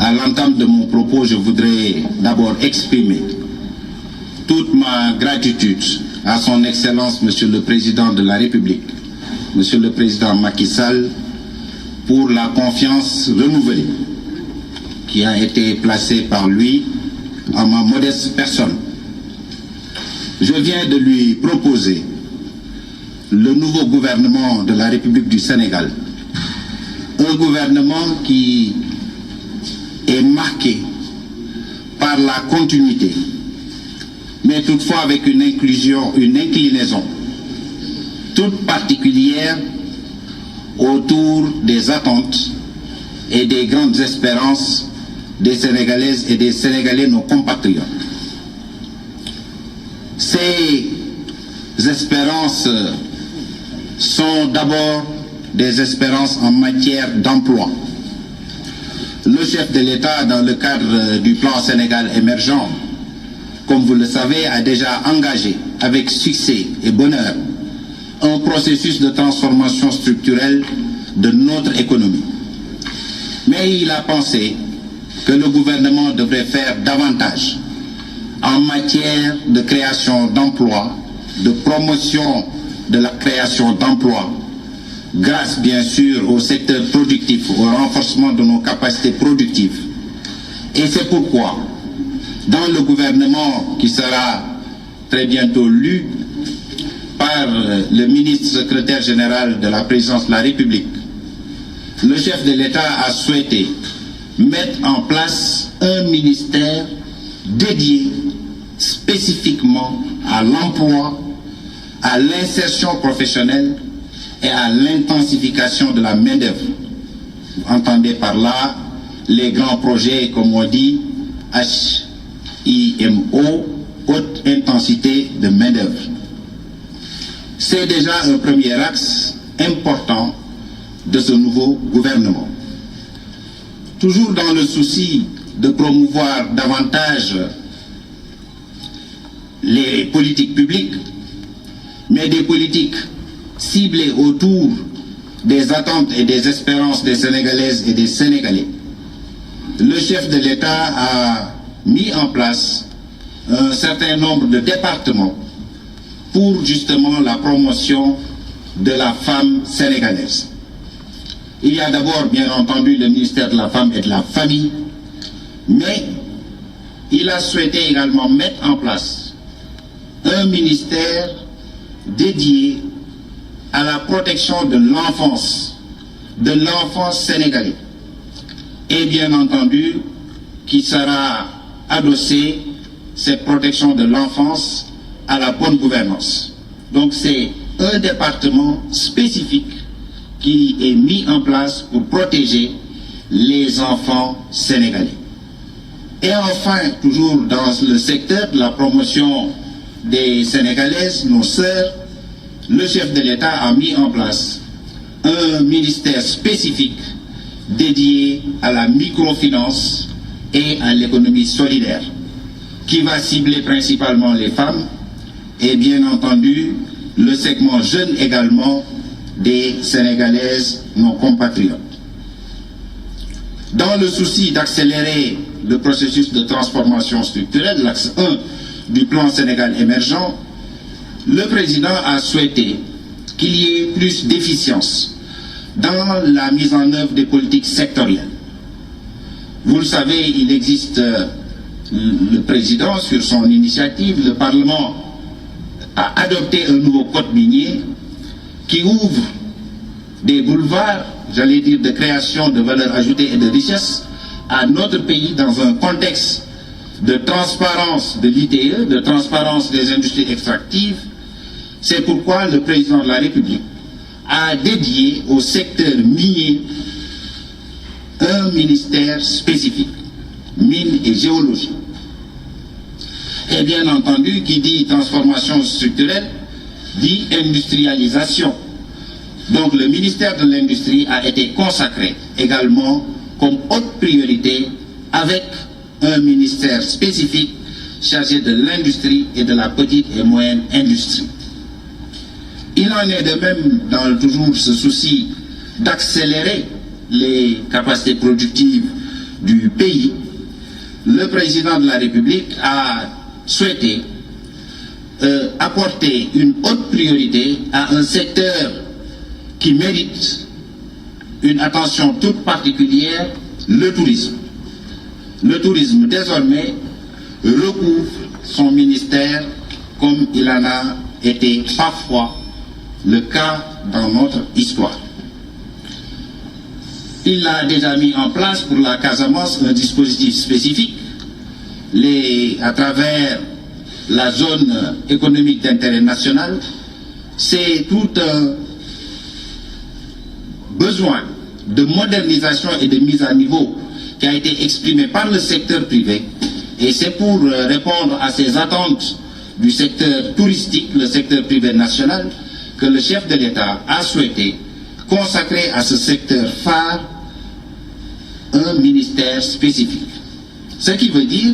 À l'entame de mon propos, je voudrais d'abord exprimer toute ma gratitude à son Excellence, Monsieur le Président de la République, Monsieur le Président Macky Sall, pour la confiance renouvelée qui a été placée par lui en ma modeste personne. Je viens de lui proposer le nouveau gouvernement de la République du Sénégal, un gouvernement qui est marqué par la continuité, mais toutefois avec une inclinaison toute particulière autour des attentes et des grandes espérances des Sénégalaises et des Sénégalais, nos compatriotes. Ces espérances sont d'abord des espérances en matière d'emploi. Le chef de l'État, dans le cadre du plan Sénégal émergent, comme vous le savez, a déjà engagé avec succès et bonheur un processus de transformation structurelle de notre économie. Mais il a pensé que le gouvernement devrait faire davantage en matière de création d'emplois, de promotion de la création d'emplois, grâce bien sûr au secteur productif, au renforcement de nos capacités productives. Et c'est pourquoi, dans le gouvernement qui sera très bientôt lu par le ministre secrétaire général de la présidence de la République, le chef de l'État a souhaité mettre en place un ministère dédié spécifiquement à l'emploi, à l'insertion professionnelle et à l'intensification de la main-d'œuvre. Vous entendez par là les grands projets, comme on dit, HIMO, haute intensité de main-d'œuvre. C'est déjà un premier axe important de ce nouveau gouvernement. Toujours dans le souci de promouvoir davantage les politiques publiques, mais des politiques ciblées autour des attentes et des espérances des Sénégalaises et des Sénégalais, le chef de l'État a mis en place un certain nombre de départements pour justement la promotion de la femme sénégalaise. Il y a d'abord, bien entendu, le ministère de la Femme et de la Famille, mais il a souhaité également mettre en place un ministère dédié à la protection de l'enfance sénégalaise, et bien entendu, qui sera adossé, cette protection de l'enfance, à la bonne gouvernance. Donc c'est un département spécifique qui est mis en place pour protéger les enfants sénégalais. Et enfin, toujours dans le secteur de la promotion des Sénégalaises, nos sœurs, le chef de l'État a mis en place un ministère spécifique dédié à la microfinance et à l'économie solidaire, qui va cibler principalement les femmes et bien entendu le segment jeune également des Sénégalaises, nos compatriotes. Dans le souci d'accélérer le processus de transformation structurelle, l'axe 1 du plan Sénégal émergent, le président a souhaité qu'il y ait plus d'efficience dans la mise en œuvre des politiques sectorielles. Vous le savez, il existe le président, sur son initiative, le Parlement a adopté un nouveau code minier qui ouvre des boulevards, j'allais dire, de création de valeur ajoutée et de richesse à notre pays dans un contexte de transparence de l'ITE, de transparence des industries extractives. C'est pourquoi le président de la République a dédié au secteur minier un ministère spécifique, mines et géologie. Et bien entendu, qui dit transformation structurelle, dit industrialisation. Donc le ministère de l'Industrie a été consacré également comme haute priorité avec un ministère spécifique chargé de l'industrie et de la petite et moyenne industrie. Il en est de même dans toujours ce souci d'accélérer les capacités productives du pays, le président de la République a souhaité apporter une haute priorité à un secteur qui mérite une attention toute particulière, le tourisme. Le tourisme, désormais, recouvre son ministère comme il en a été parfois le cas dans notre histoire. Il a déjà mis en place pour la Casamance un dispositif spécifique à travers la zone économique d'intérêt national. C'est tout un besoin de modernisation et de mise à niveau qui a été exprimé par le secteur privé, et c'est pour répondre à ces attentes du secteur touristique, le secteur privé national, que le chef de l'État a souhaité consacrer à ce secteur phare un ministère spécifique. Ce qui veut dire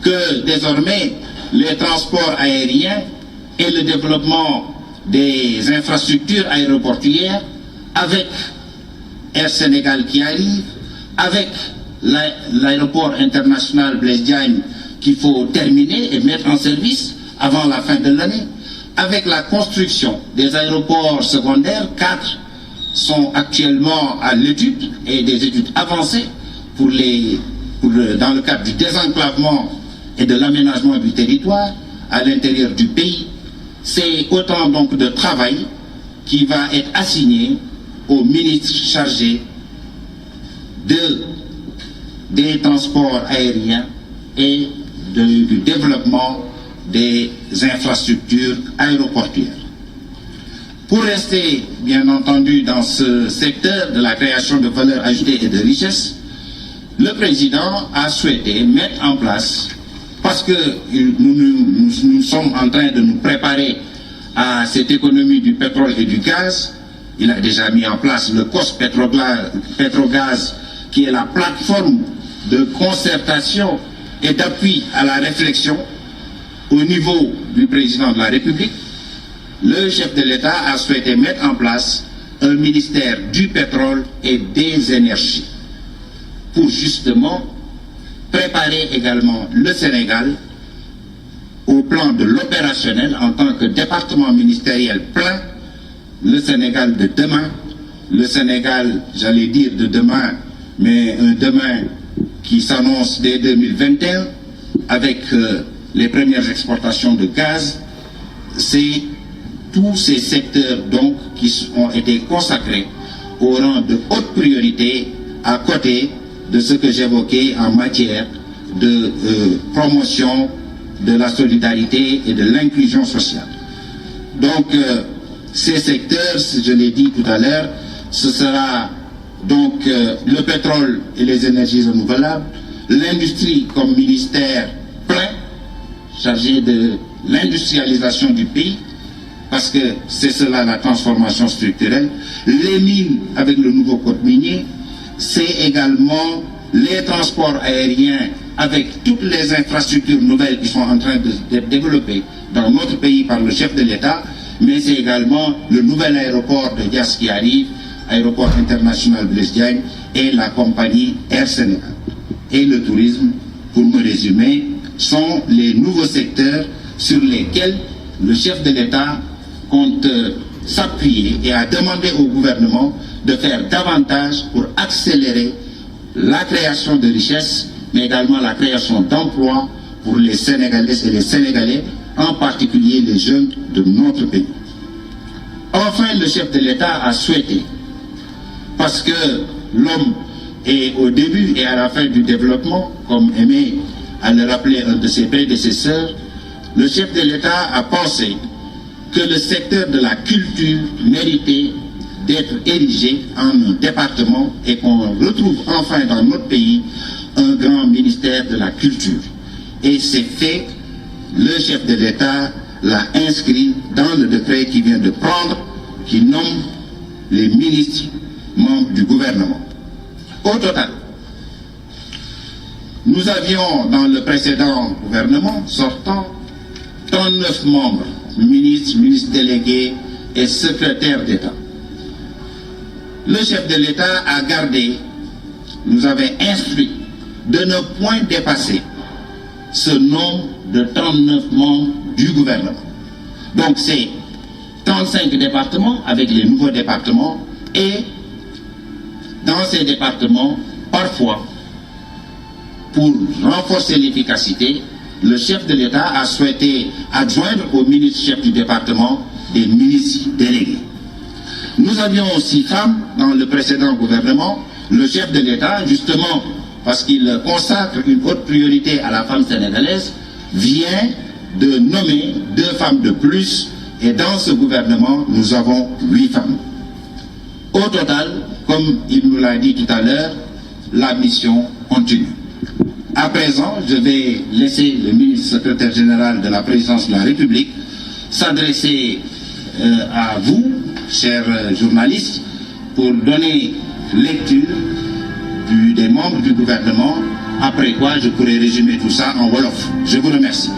que désormais les transports aériens et le développement des infrastructures aéroportuaires, avec Air Sénégal qui arrive, avec l'aéroport international Blaise Diagne qu'il faut terminer et mettre en service avant la fin de l'année, avec la construction des aéroports secondaires, 4 sont actuellement à l'étude et des études avancées dans le cadre du désenclavement et de l'aménagement du territoire à l'intérieur du pays. C'est autant donc de travail qui va être assigné au ministre chargé des transports aériens et du développement des infrastructures aéroportuaires. Pour rester, bien entendu, dans ce secteur de la création de valeur ajoutée et de richesse, le président a souhaité mettre en place, parce que nous sommes en train de nous préparer à cette économie du pétrole et du gaz. Il a déjà mis en place le COS Pétrogaz, qui est la plateforme de concertation et d'appui à la réflexion au niveau du président de la République. Le chef de l'État a souhaité mettre en place un ministère du pétrole et des énergies pour justement préparer également le Sénégal au plan de l'opérationnel en tant que département ministériel plein, le Sénégal de demain, le Sénégal, j'allais dire de demain, mais un demain qui s'annonce dès 2021 avec les premières exportations de gaz. C'est tous ces secteurs donc qui ont été consacrés au rang de haute priorité à côté de ce que j'évoquais en matière de promotion de la solidarité et de l'inclusion sociale. Donc ces secteurs, je l'ai dit tout à l'heure, ce sera donc le pétrole et les énergies renouvelables, l'industrie comme ministère plein, chargé de l'industrialisation du pays, parce que c'est cela la transformation structurelle, les mines avec le nouveau code minier, c'est également les transports aériens avec toutes les infrastructures nouvelles qui sont en train d'être développées dans notre pays par le chef de l'État, mais c'est également le nouvel aéroport de Diass qui arrive, aéroport international Blaise Diagne, et la compagnie Air Sénégal. Et le tourisme, pour me résumer, sont les nouveaux secteurs sur lesquels le chef de l'État compte s'appuyer et a demandé au gouvernement de faire davantage pour accélérer la création de richesses, mais également la création d'emplois pour les Sénégalaises et les Sénégalais, en particulier les jeunes de notre pays. Enfin, le chef de l'État a souhaité, parce que l'homme est au début et à la fin du développement, comme aimait à le rappeler un de ses prédécesseurs, le chef de l'État a pensé que le secteur de la culture méritait d'être érigé en un département et qu'on retrouve enfin dans notre pays un grand ministère de la culture. Et c'est fait, le chef de l'État l'a inscrit dans le décret qu'il vient de prendre, qui nomme les ministres membres du gouvernement. Au total, nous avions dans le précédent gouvernement sortant 39 membres, ministres, ministres délégués et secrétaires d'État. Le chef de l'État a gardé, nous avait instruit de ne point dépasser ce nombre de 39 membres du gouvernement. Donc c'est 35 départements avec les nouveaux départements, et dans ces départements, parfois, pour renforcer l'efficacité, le chef de l'État a souhaité adjoindre au ministre-chef du département des ministres délégués. Nous avions 6 femmes dans le précédent gouvernement. Le chef de l'État, justement, parce qu'il consacre une haute priorité à la femme sénégalaise, vient de nommer 2 femmes de plus, et dans ce gouvernement, nous avons 8 femmes. Au total, comme il nous l'a dit tout à l'heure, la mission continue. À présent, je vais laisser le ministre secrétaire général de la présidence de la République s'adresser à vous, chers journalistes, pour donner lecture des membres du gouvernement, après quoi je pourrai résumer tout ça en Wolof. Je vous remercie.